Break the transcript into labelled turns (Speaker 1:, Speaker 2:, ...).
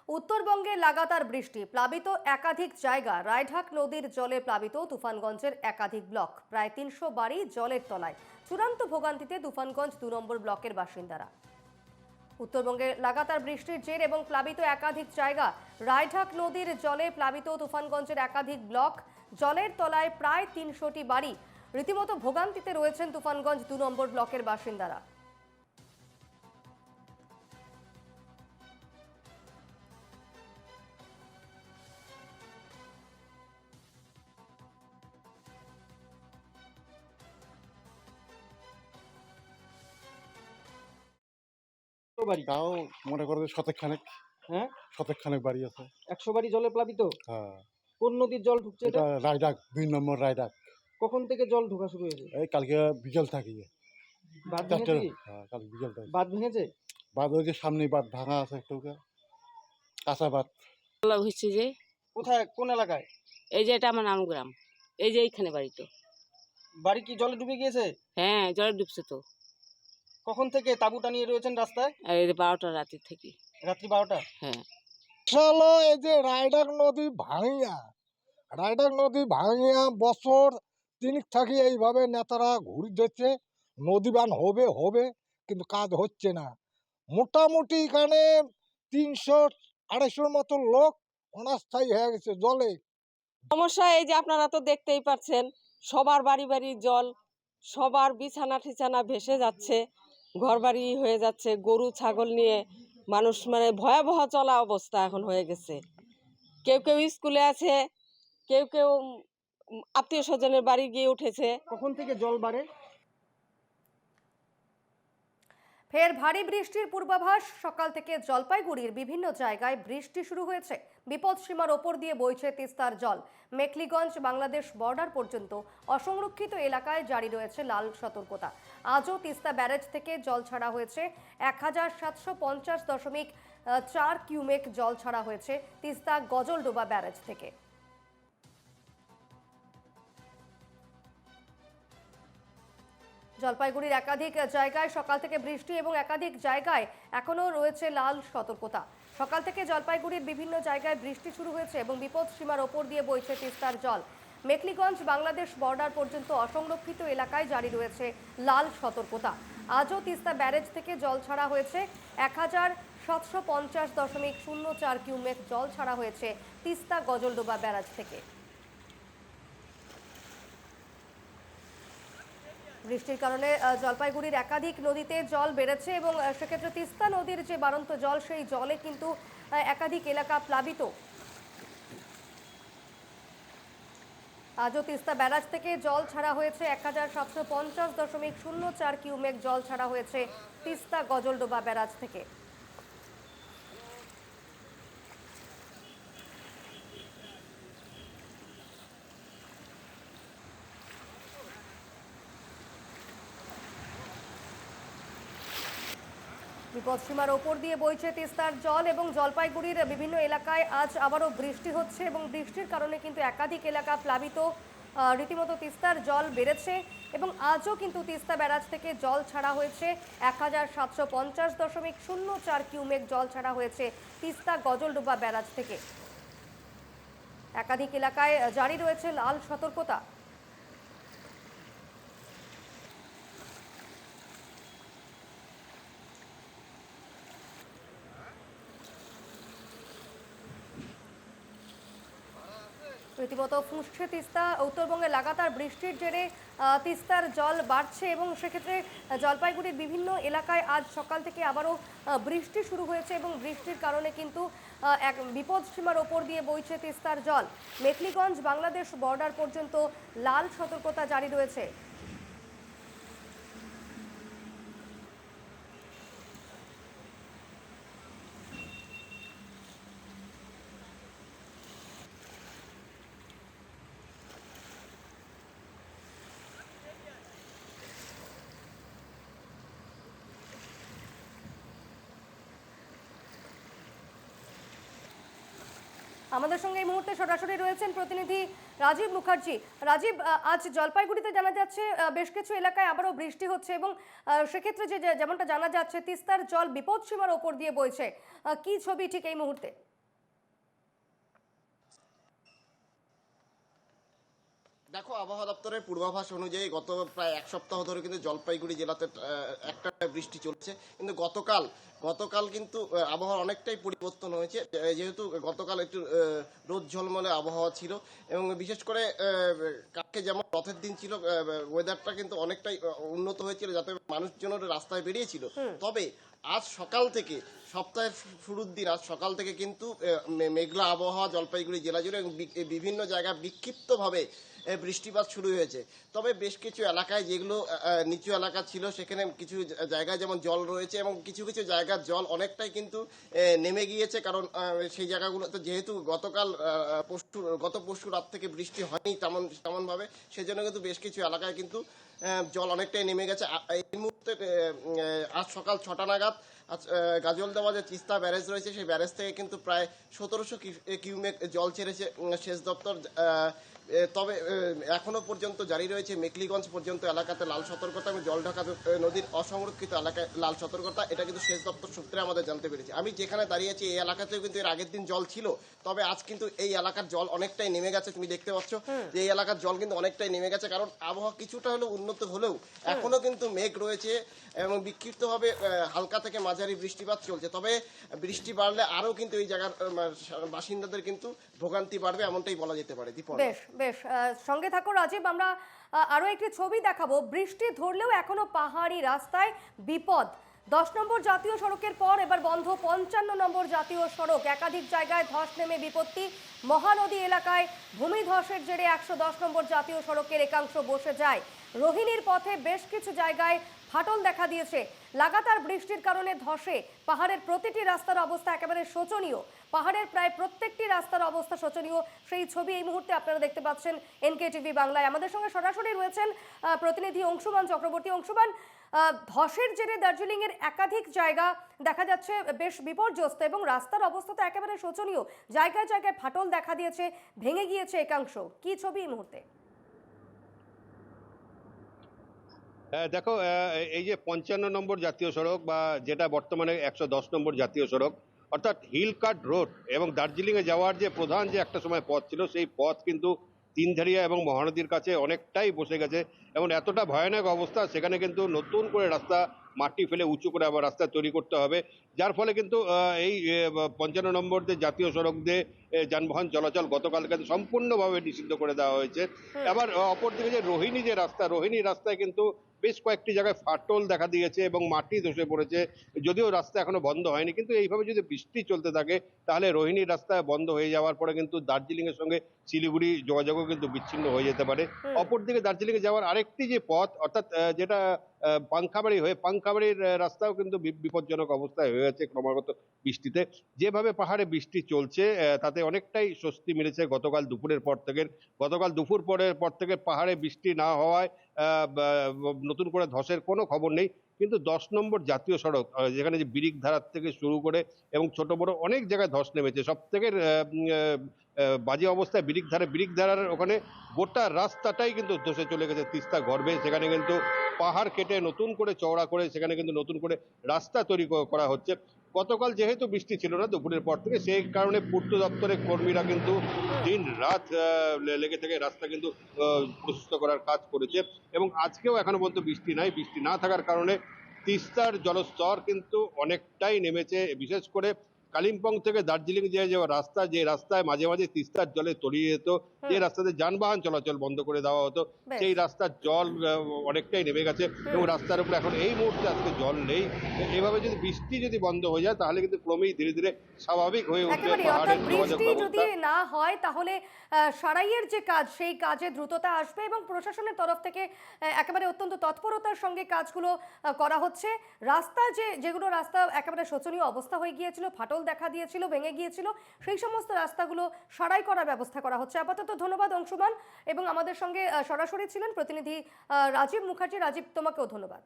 Speaker 1: উত্তরবঙ্গে লাগাতার বৃষ্টি, প্লাবিত একাধিক জায়গা। রায়ঢাক নদীর জলে প্লাবিত তুফানগঞ্জের একাধিক ব্লক, প্রায় ৩০০ বাড়ি জলের তলায়। চূড়ান্ত ভোগান্তিতে তুফানগঞ্জ ২ নম্বর ব্লকের বাসিন্দারা। উত্তরবঙ্গে লাগাতার বৃষ্টির জের এবং প্লাবিত একাধিক জায়গা। রায়ঢাক নদীর জলে প্লাবিত তুফানগঞ্জের একাধিক ব্লক, জলের তলায় প্রায় ৩০০টি বাড়ি। রীতিমতো ভোগান্তিতে রয়েছেন তুফানগঞ্জ ২ নম্বর ব্লকের বাসিন্দারা।
Speaker 2: বাড়ি
Speaker 3: তাও মনে করো যে শতেক খানেক।
Speaker 2: হ্যাঁ,
Speaker 3: শতেক খানেক বাড়ি আছে।
Speaker 2: ১০০ বাড়ি জলে প্লাবিত।
Speaker 3: হ্যাঁ,
Speaker 2: কোন নদীর জল ঢুকছে
Speaker 3: এটা
Speaker 2: এটা?
Speaker 3: রায়ডাক ২ নম্বর রায়ডাক।
Speaker 2: কখন থেকে জল ঢোকা শুরু হয়েছে?
Speaker 3: এই কালকে বিকেল থাকি।
Speaker 2: বাঁধ
Speaker 3: চারটে,
Speaker 2: ভেঙেছে কি?
Speaker 3: হ্যাঁ কাল বিকেল থাকি।
Speaker 2: বাঁধ ভেঙেছে?
Speaker 3: বাঁধ ওই যে সামনেই বাঁধ ভাঙা আছে একটু, কাঁচা বাঁধ।
Speaker 4: হচ্ছে যে
Speaker 2: কোথায়, কোন এলাকায়?
Speaker 4: এই যে এটা আমার নামগ্রাম, এই যে এইখানে বাড়ি তো।
Speaker 2: বাড়ি কি জলে ডুবে গিয়েছে?
Speaker 4: হ্যাঁ, জলে ডুবছে তো।
Speaker 2: কখন থেকে তাঁবু টানিয়ে রয়েছেন রাস্তায়?
Speaker 4: আর এই যে ১২টা রাতের থেকে।
Speaker 2: রাত্রি ১২টা।
Speaker 4: হ্যাঁ,
Speaker 5: চলো এই যে রায়ডাক নদী ভাঙিয়া বছর তিনিক থাকি এইভাবে নেতারা ঘুরি দিচ্ছে, নদী বান হবে হবে, কিন্তু কাজ হচ্ছে না। মোটামুটি এখানে ৩০০-২৫০ মতো লোক অনাস্থায়ী হয়ে গেছে জলে।
Speaker 6: সমস্যা এই যে আপনারা তো দেখতেই পাচ্ছেন, সবার বাড়ি বাড়ি জল, সবার বিছানা ঠিছানা ভেসে যাচ্ছে, ঘরবাড়ি হয়ে যাচ্ছে। গরু ছাগল নিয়ে মানুষ মানে ভয়াবহ চলা অবস্থা এখন হয়ে গেছে। কেউ কেউ স্কুলে আছে, কেউ কেউ আত্মীয় স্বজনের বাড়ি গিয়ে উঠেছে।
Speaker 2: কখন থেকে জল বাড়ে?
Speaker 1: ফের ভারী বৃষ্টির পূর্বাভাস। সকাল থেকে জলপাইগুড়ির বিভিন্ন জায়গায় বৃষ্টি শুরু হয়েছে। বিপদ সীমার ওপর দিয়ে বইছে তিস্তার জল। মেখলিগঞ্জ বাংলাদেশ বর্ডার পর্যন্ত অসংরক্ষিত এলাকায় জারি রয়েছে লাল সতর্কতা। আজও তিস্তা ব্যারেজ থেকে জল ছাড়া হয়েছে। ১,৭৫০.৪ কিউমেক জল ছাড়া হয়েছে তিস্তা গজলডোবা ব্যারেজ থেকে। জলপাইগুড়ির একাধিক জায়গায় সকাল থেকে বৃষ্টি এবং একাধিক জায়গায় এখনও রয়েছে লাল সতর্কতা। সকাল থেকে জলপাইগুড়ির বিভিন্ন জায়গায় বৃষ্টি শুরু হয়েছে এবং বিপদ সীমার ওপর দিয়ে বইছে তিস্তার জল। মেখলিগঞ্জ বাংলাদেশ বর্ডার পর্যন্ত অসংরক্ষিত এলাকায় জারি রয়েছে লাল সতর্কতা। আজও তিস্তা ব্যারেজ থেকে জল ছাড়া হয়েছে। ১,৭৫০.04 কিউমেক জল ছাড়া হয়েছে তিস্তা গজলডোবা ব্যারেজ থেকে। বৃষ্টির কারণে জলপাইগুড়ির একাধিক নদীতে জল বেড়েছে এবং সেক্ষেত্রে তিস্তা নদীর যে বাড়ন্ত জল, সেই জলে কিন্তু একাধিক এলাকা প্লাবিত। আজও তিস্তা ব্যারাজ থেকে জল ছাড়া হয়েছে। ১,৭৫০.04 কিউমেক জল ছাড়া হয়েছে তিস্তা গজলডোবা ব্যারাজ থেকে। বিপদসীমার ওপর দিয়ে বইছে তিস্তার জল এবং জলপাইগুড়ির বিভিন্ন এলাকায় আজ আবারও বৃষ্টি হচ্ছে এবং বৃষ্টির কারণে কিন্তু একাধিক এলাকা প্লাবিত। রীতিমতো তিস্তার জল বেড়েছে এবং আজও কিন্তু তিস্তা ব্যারাজ থেকে জল ছাড়া হয়েছে। ১,৭৫০.04 কিউমেক জল ছাড়া হয়েছে তিস্তা গজলডোবা ব্যারাজ থেকে। একাধিক এলাকায় জারি রয়েছে লাল সতর্কতা। রীতিমতো ফুঁসছে তিস্তা। উত্তরবঙ্গে লাগাতার বৃষ্টির জেরে তিস্তার জল বাড়ছে এবং সেক্ষেত্রে জলপাইগুড়ির বিভিন্ন এলাকায় আজ সকাল থেকে আবারও বৃষ্টি শুরু হয়েছে এবং বৃষ্টির কারণে কিন্তু এক বিপদ সীমার ওপর দিয়ে বইছে তিস্তার জল। মেখলিগঞ্জ বাংলাদেশ বর্ডার পর্যন্ত লাল সতর্কতা জারি রয়েছে। আমাদের সঙ্গে এই মুহূর্তে সরাসরি রয়েছেন প্রতিনিধি রাজীব মুখার্জি। রাজীব, আজ জলপাইগুড়িতে জানা যাচ্ছে বেশ কিছু এলাকায় আবারও বৃষ্টি হচ্ছে এবং সেক্ষেত্রে যেমনটা জানা যাচ্ছে তিস্তার জল বিপদসীমার ওপর দিয়ে বইছে। কি ছবি ঠিক এই মুহূর্তে?
Speaker 7: দেখো, আবহাওয়া দপ্তরের পূর্বাভাস অনুযায়ী গত প্রায় এক সপ্তাহ ধরে কিন্তু জলপাইগুড়ি জেলাতে একটা বৃষ্টি চলছে, কিন্তু গতকাল কিন্তু আবহাওয়া অনেকটাই পরিবর্তন হয়েছে। যেহেতু গতকাল একটু রোদ ঝলমলে আবহাওয়া ছিল এবং বিশেষ করে কালকে যেমন রথের দিন ছিল, ওয়েদারটা কিন্তু অনেকটাই উন্নত হয়েছিল, যাতে মানুষজনের রাস্তায় বেরিয়েছিল। তবে আজ সকাল থেকে, সপ্তাহের শুরুর দিন আজ সকাল থেকে কিন্তু মেঘলা আবহাওয়া জলপাইগুড়ি জেলা জুড়ে এবং বিভিন্ন জায়গায় বিক্ষিপ্তভাবে বৃষ্টিপাত শুরু হয়েছে। তবে বেশ কিছু এলাকায় যেগুলো নিচু এলাকা ছিল, সেখানে কিছু জায়গায় যেমন জল রয়েছে এবং কিছু কিছু জায়গার জল অনেকটাই কিন্তু নেমে গিয়েছে, কারণ সেই জায়গাগুলোতে যেহেতু গত পরশু রাত থেকে বৃষ্টি হয়নি তেমনভাবে, সেজন্য কিন্তু বেশ কিছু এলাকায় কিন্তু জল অনেকটাই নেমে গেছে। এই মুহূর্তে আজ সকাল 6টা নাগাদ গাজলদোয়া যে তিস্তা ব্যারেজ রয়েছে, সেই ব্যারেজ থেকে কিন্তু প্রায় 1700 কিউমেক জল ছেড়েছে সেচ দপ্তর। তবে এখনো পর্যন্ত জারি রয়েছে মেকলিগঞ্জ পর্যন্ত এলাকাতে লাল সতর্কতা এবং জলঢাকা নদীর অসংরক্ষিত এলাকায় লাল সতর্কতা। এটা কিন্তু সেচ দপ্তর সূত্রে আমাদের জানতে পেরেছি। আমি যেখানে দাঁড়িয়েছি এই এলাকাতেও কিন্তু এর আগের দিন জল ছিল, তবে আজ কিন্তু এই এলাকার জল অনেকটাই নেমে গেছে। তুমি দেখতে পাচ্ছ যে এই এলাকার জল কিন্তু অনেকটাই নেমে গেছে, কারণ আবহাওয়া কিছুটা হলেও উন্নত হলেও এখনো কিন্তু মেঘ রয়েছে এবং বিক্ষিপ্তভাবে হালকা থেকে মাঝারি বৃষ্টিপাত চলছে। তবে বৃষ্টি বাড়লে আরও কিন্তু এই জায়গার বাসিন্দাদের কিন্তু ভোগান্তি বাড়বে, এমনটাই বলা যেতে পারে। দীপন,
Speaker 1: বেশ বেশ, সঙ্গে থাকো রাজীব। আমরা আরো একটি ছবি দেখাবো। বৃষ্টি ধরলেও এখনো পাহাড়ি রাস্তায় বিপদ। 10 নম্বর জাতীয় সড়কের পর এবার বন্ধ 55 নম্বর জাতীয় সড়ক। একাধিক জায়গায় ধস নেমে বিপত্তি। মহানদী এলাকায় ভূমিধসের জেরে 110 নম্বর জাতীয় সড়কের একাংশ বসে যায়। রোহিণীর পথে বেশ কিছু জায়গায় ফাটল দেখা দিয়েছে। লাগাতার বৃষ্টির কারণে ধসে পাহাড়ের প্রতিটি রাস্তার অবস্থা একেবারে শোচনীয়। পাহাড়ের প্রায় প্রত্যেকটি রাস্তার অবস্থা শোচনীয়। সেই ছবি এই মুহূর্তে আপনারা দেখতে পাচ্ছেন NKTV বাংলায়। আমাদের সঙ্গে সরাসরি রয়েছেন প্রতিনিধি অংশুমান চক্রবর্তী। অংশুমান, ধসের জেরে দার্জিলিং এর একাধিক জায়গা দেখা যাচ্ছে বেশ বিপর্যস্ত এবং রাস্তার অবস্থা তো একেবারে শোচনীয়। জায়গায় জায়গায় ফাটল দেখা দিয়েছে, ভেঙে গিয়েছে একাংশ। কি ছবি এই মুহূর্তে?
Speaker 8: দেখো, এই যে 55 নম্বর জাতীয় সড়ক বা যেটা বর্তমানে 110 নম্বর জাতীয় সড়ক, অর্থাৎ হিল কাট রোড এবং দার্জিলিংয়ে যাওয়ার যে প্রধান যে একটা সময় পথ ছিল, সেই পথ কিন্তু তিনধারিয়া এবং মহানদীর কাছে অনেকটাই বসে গেছে এবং এতটা ভয়ানক অবস্থা, সেখানে কিন্তু নতুন করে রাস্তা মাটি ফেলে উঁচু করে আবার রাস্তা তৈরি করতে হবে, যার ফলে কিন্তু এই 55 নম্বর যে জাতীয় সড়ক দিয়ে যানবাহন চলাচল গতকাল কিন্তু সম্পূর্ণভাবে নিষিদ্ধ করে দেওয়া হয়েছে। আবার অপরদিকে যে রোহিণী যে রাস্তা, রোহিণী রাস্তায় কিন্তু বেশ কয়েকটি জায়গায় ফাটল দেখা দিয়েছে এবং মাটি ধসে পড়েছে। যদিও রাস্তা এখনো বন্ধ হয়নি, কিন্তু এইভাবে যদি বৃষ্টি চলতে থাকে তাহলে রোহিণীর রাস্তা বন্ধ হয়ে যাওয়ার পরে কিন্তু দার্জিলিং এর সঙ্গে শিলিগুড়ি যোগাযোগও কিন্তু বিচ্ছিন্ন হয়ে যেতে পারে। অপরদিকে দার্জিলিং এ যাওয়ার আরেকটি যে পথ, অর্থাৎ যেটা পাংখাবাড়ি হয়ে পাংখাবাড়ির রাস্তাও কিন্তু বিপজ্জনক অবস্থায় হয়ে গেছে ক্রমাগত বৃষ্টিতে। যেভাবে পাহাড়ে বৃষ্টি চলছে তাতে অনেকটাই স্বস্তি মিলেছে গতকাল দুপুরের পর থেকে। গতকাল দুপুর পর থেকে পাহাড়ে বৃষ্টি না হওয়ায় নতুন করে ধসের কোনো খবর নেই, কিন্তু 10 নম্বর জাতীয় সড়ক যেখানে যে বিরিকধারার থেকে শুরু করে এবং ছোট বড় অনেক জায়গায় ধস নেমেছে। সব থেকে বাজে অবস্থায় বিরিকধারার ওখানে গোটা রাস্তাটাই কিন্তু ধসে চলে গেছে তিস্তা গর্ভে। সেখানে কিন্তু পাহাড় কেটে নতুন করে চওড়া করে সেখানে কিন্তু নতুন করে রাস্তা তৈরি করা হচ্ছে। গতকাল যেহেতু বৃষ্টি ছিল না দুপুরের পর থেকে, সেই কারণে পূর্ত দপ্তরের কর্মীরা কিন্তু দিন রাত লেগে থেকে রাস্তা কিন্তু প্রশস্ত করার কাজ করেছে এবং আজকেও এখনো পর্যন্ত বৃষ্টি নাই। বৃষ্টি না থাকার কারণে তিস্তার জলস্তর কিন্তু অনেকটাই নেমেছে। বিশেষ করে কালিম্পং থেকে দার্জিলিং যে রাস্তা, যে রাস্তায় মাঝে মাঝে তিস্তার জলে তলিয়ে যেত, যে রাস্তাতে যানবাহন চলাচল বন্ধ করে দেওয়া হতো, সেই রাস্তার জল অনেকটাই নেমে গেছে এবং রাস্তার উপরে এখন এই মুহূর্তে আজকে জল নেই। এভাবে যদি বৃষ্টি যদি বন্ধ হয়ে যায় তাহলে কিন্তু ক্রমেই ধীরে ধীরে স্বাভাবিক হয়ে উঠবে পাহাড়ের যোগাযোগ
Speaker 1: বৃষ্টি যদি
Speaker 8: ব্যবস্থা।
Speaker 1: না হয় তাহলে সারাইয়ের যে কাজ, সেই কাজে দ্রুততা আসবে এবং প্রশাসনের তরফ থেকে একেবারে অত্যন্ত তৎপরতার সঙ্গে কাজগুলো করা হচ্ছে। রাস্তা যেগুলো রাস্তা একেবারে শোচনীয় অবস্থা হয়ে গিয়েছিল, ফাটল দেখা দিয়েছিল, ভেঙে গিয়েছিল, সেই সমস্ত রাস্তাগুলো সারাই করার ব্যবস্থা করা হচ্ছে। আপাতত ধন্যবাদ অংশুমান, এবং আমাদের সঙ্গে সরাসরি ছিলেন প্রতিনিধি রাজীব মুখার্জি। রাজীব, তোমাকেও ধন্যবাদ।